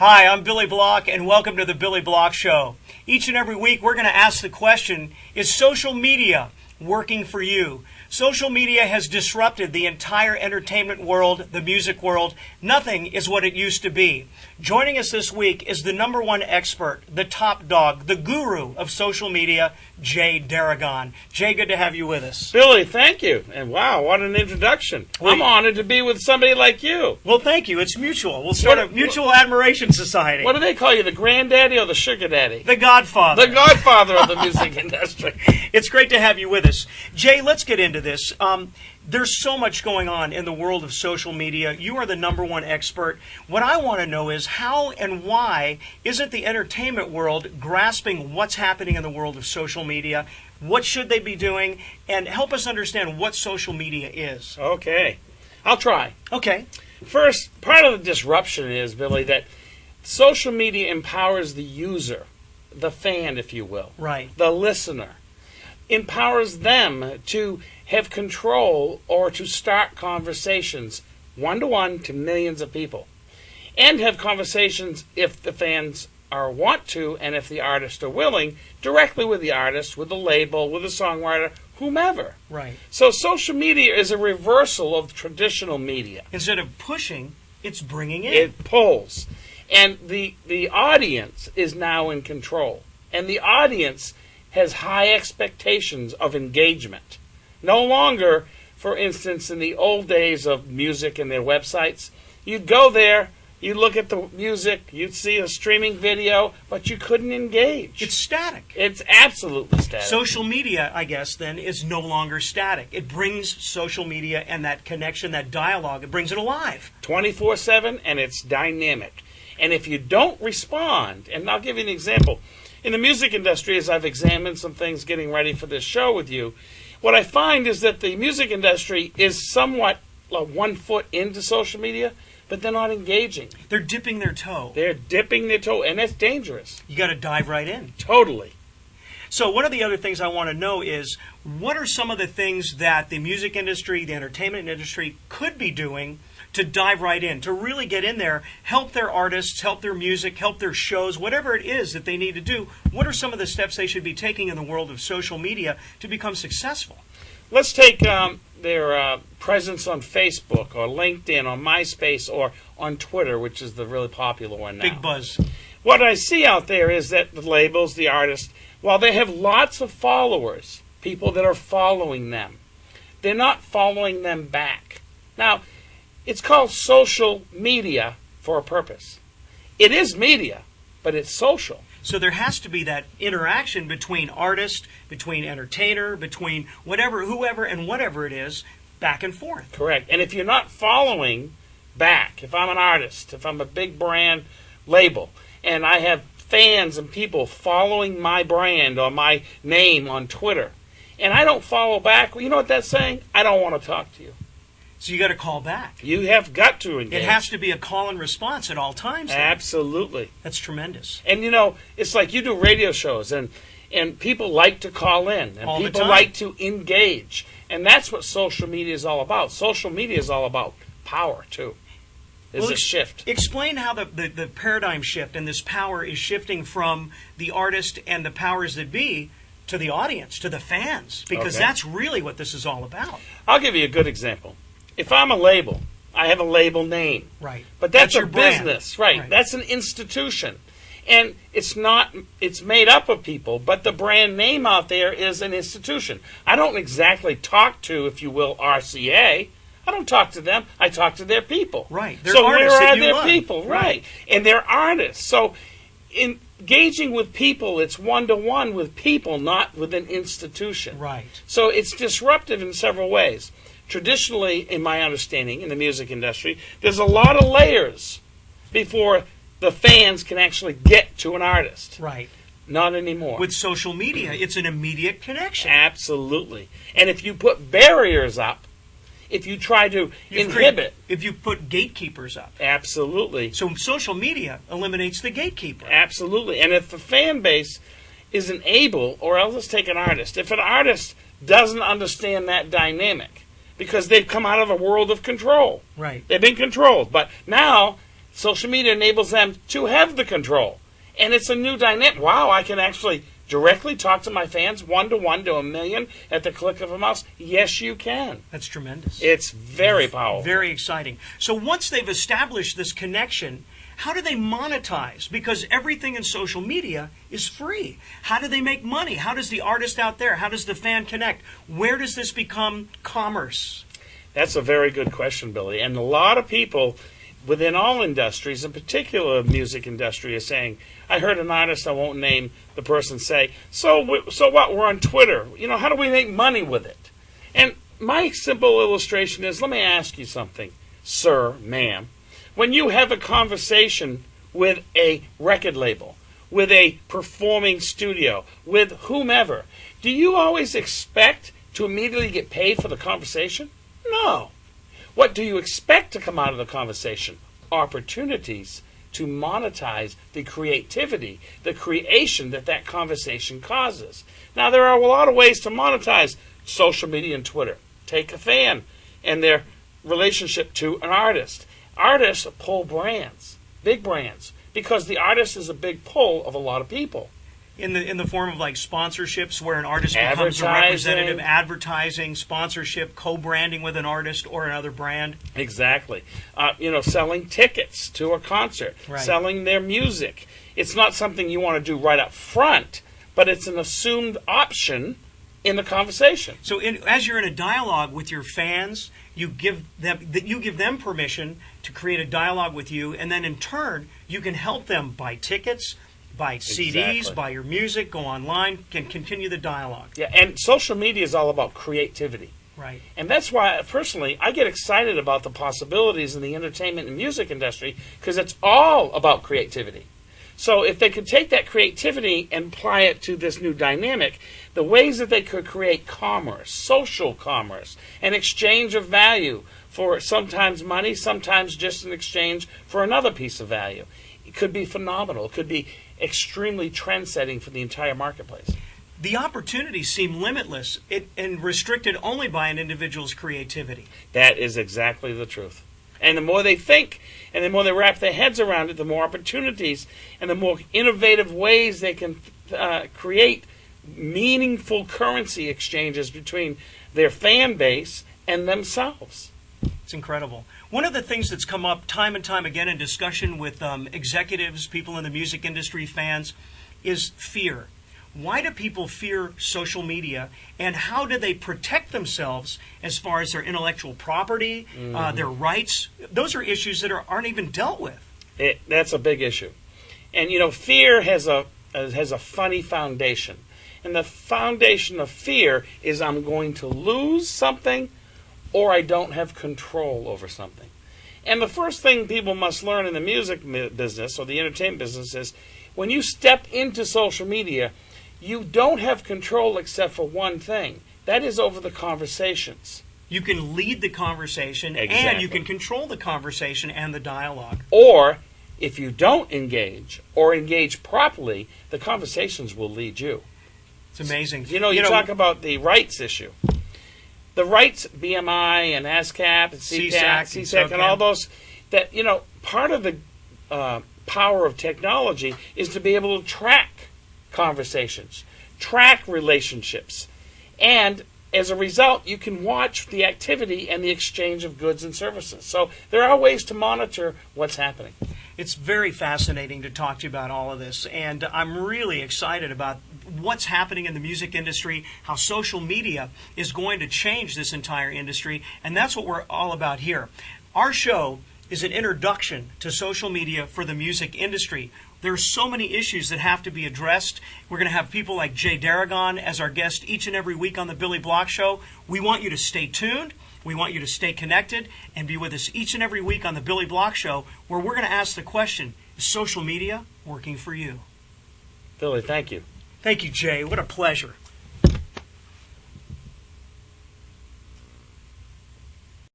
Hi, I'm Billy Block, and welcome to the Billy Block Show. Each and every week, we're going to ask the question, is social media working for you? Social media has disrupted the entire entertainment world, the music world. Nothing is what it used to be. Joining us this week is the #1 expert, the top dog, the guru of social media, Jay Daragon. Jay, good to have you with us. Billy, thank you. And wow, what an introduction. I'm honored to be with somebody like you. Well, thank you. It's mutual. We'll start a mutual admiration society. What do they call you, the granddaddy or the sugar daddy? The Godfather. The Godfather of the music industry. It's great to have you with us. Jay, let's get into this. There's so much going on in the world of social media. You are the #1 expert. What I want to know is how and why isn't the entertainment world grasping what's happening in the world of social media? What should they be doing? And help us understand what social media is. Okay. I'll try. Okay. First, part of the disruption is, Billy, that social media empowers the user, the fan, if you will. Right. The listener. Empowers them to have control or to start conversations one-to-one to millions of people. And have conversations, if the fans want to and if the artists are willing, directly with the artist, with the label, with the songwriter, whomever. Right. So social media is a reversal of traditional media. Instead of pushing, it's bringing in. It pulls. And the audience is now in control. And the audience has high expectations of engagement. No longer, for instance, in the old days of music and their websites, you'd go there, you'd look at the music, you'd see a streaming video, but you couldn't engage. It's static. It's absolutely static. Social media, I guess, then, is no longer static. It brings social media and that connection, that dialogue, it brings it alive. 24/7, and it's dynamic. And if you don't respond, and I'll give you an example. In the music industry, as I've examined some things getting ready for this show with you, what I find is that the music industry is somewhat 1 foot into social media, but they're not engaging. They're dipping their toe. They're dipping their toe, and that's dangerous. You got to dive right in. Totally. So one of the other things I want to know is, what are some of the things that the music industry, the entertainment industry could be doing to dive right in, to really get in there, help their artists, help their music, help their shows, whatever it is that they need to do? What are some of the steps they should be taking in the world of social media to become successful? Let's take their presence on Facebook or LinkedIn or MySpace or on Twitter, which is the really popular one now. Big buzz. What I see out there is that the labels, the artists, while they have lots of followers, people that are following them, they're not following them back. Now, it's called social media for a purpose. It is media, but it's social. So there has to be that interaction between artist, between entertainer, between whatever, whoever, and whatever it is, back and forth. Correct. And if you're not following back, if I'm an artist, if I'm a big brand label, and I have fans and people following my brand or my name on Twitter, and I don't follow back, well, you know what that's saying? I don't want to talk to you. So you got to call back. You have got to engage. It has to be a call and response at all times. Then. Absolutely. That's tremendous. And you know, it's like you do radio shows, and people like to call in, and all people like to engage. And that's what social media is all about. Social media is all about power, too. There's a shift. Explain how the paradigm shift and this power is shifting from the artist and the powers that be to the audience, to the fans, because that's really what this is all about. I'll give you a good example. If I'm a label, I have a label name. Right. But that's your a business. Right. That's an institution. And it's made up of people, but the brand name out there is an institution. I don't exactly talk to, if you will, RCA. I don't talk to them. I talk to their people. Right. So where are their people? Right. And they're artists. So engaging with people, it's one-to-one with people, not with an institution. Right. So it's disruptive in several ways. Traditionally, in my understanding, in the music industry, there's a lot of layers before the fans can actually get to an artist. Right. Not anymore. With social media, it's an immediate connection. Absolutely. And if you put barriers up, if you try to inhibit... If you put gatekeepers up. Absolutely. So social media eliminates the gatekeeper. Absolutely. And if the fan base isn't able, or else let's take an artist. If an artist doesn't understand that dynamic, because they've come out of a world of control. Right. They've been controlled. But now social media enables them to have the control. And it's a new dynamic. Wow, I can actually directly talk to my fans one-to-one to a million at the click of a mouse. Yes, you can. That's tremendous. It's very powerful. Very exciting. So once they've established this connection, how do they monetize? Because everything in social media is free. How do they make money? How does the artist out there, how does the fan connect? Where does this become commerce? That's a very good question, Billy. And a lot of people within all industries, in particular the music industry, is saying, I heard an artist, I won't name the person, say, so what, we're on Twitter. How do we make money with it? And my simple illustration is, let me ask you something, sir, ma'am. When you have a conversation with a record label, with a performing studio, with whomever, do you always expect to immediately get paid for the conversation? No. What do you expect to come out of the conversation? Opportunities to monetize the creativity, the creation that conversation causes. Now, there are a lot of ways to monetize social media and Twitter. Take a fan and their relationship to an artist. Artists pull brands, big brands, because the artist is a big pull of a lot of people. In the form of like sponsorships where an artist becomes a representative, advertising, sponsorship, co-branding with an artist or another brand. Exactly. Selling tickets to a concert, right. Selling their music. It's not something you want to do right up front, but it's an assumed option in the conversation. So as you're in a dialogue with your fans, you give them permission to create a dialogue with you, and then in turn, you can help them buy tickets, buy CDs, Exactly. buy your music, go online, can continue the dialogue. Yeah, and social media is all about creativity. Right. And that's why, personally, I get excited about the possibilities in the entertainment and music industry, because it's all about creativity. So if they could take that creativity and apply it to this new dynamic, the ways that they could create commerce, social commerce, an exchange of value for sometimes money, sometimes just an exchange for another piece of value, it could be phenomenal. It could be extremely trend-setting for the entire marketplace. The opportunities seem limitless and restricted only by an individual's creativity. That is exactly the truth. And the more they think and the more they wrap their heads around it, the more opportunities and the more innovative ways they can create meaningful currency exchanges between their fan base and themselves. It's incredible. One of the things that's come up time and time again in discussion with executives, people in the music industry, fans, is fear. Why do people fear social media, and how do they protect themselves as far as their intellectual property, their rights? Those are issues that aren't even dealt with. That's a big issue. And, fear has a funny foundation. And the foundation of fear is I'm going to lose something or I don't have control over something. And the first thing people must learn in the music business or the entertainment business is when you step into social media, you don't have control except for one thing. That is over the conversations. You can lead the conversation, Exactly. and you can control the conversation and the dialogue. Or, if you don't engage or engage properly, the conversations will lead you. It's amazing. You talk about the rights issue. The rights, BMI and ASCAP and CSAC and all those, that, part of the power of technology is to be able to track conversations, track relationships, and as a result, you can watch the activity and the exchange of goods and services. So there are ways to monitor what's happening. It's very fascinating to talk to you about all of this, and I'm really excited about what's happening in the music industry, how social media is going to change this entire industry, and that's what we're all about here. Our show is an introduction to social media for the music industry. There are so many issues that have to be addressed. We're going to have people like Jay Darragon as our guest each and every week on the Billy Block Show. We want you to stay tuned. We want you to stay connected and be with us each and every week on the Billy Block Show, where we're going to ask the question, is social media working for you? Billy, thank you. Thank you, Jay. What a pleasure.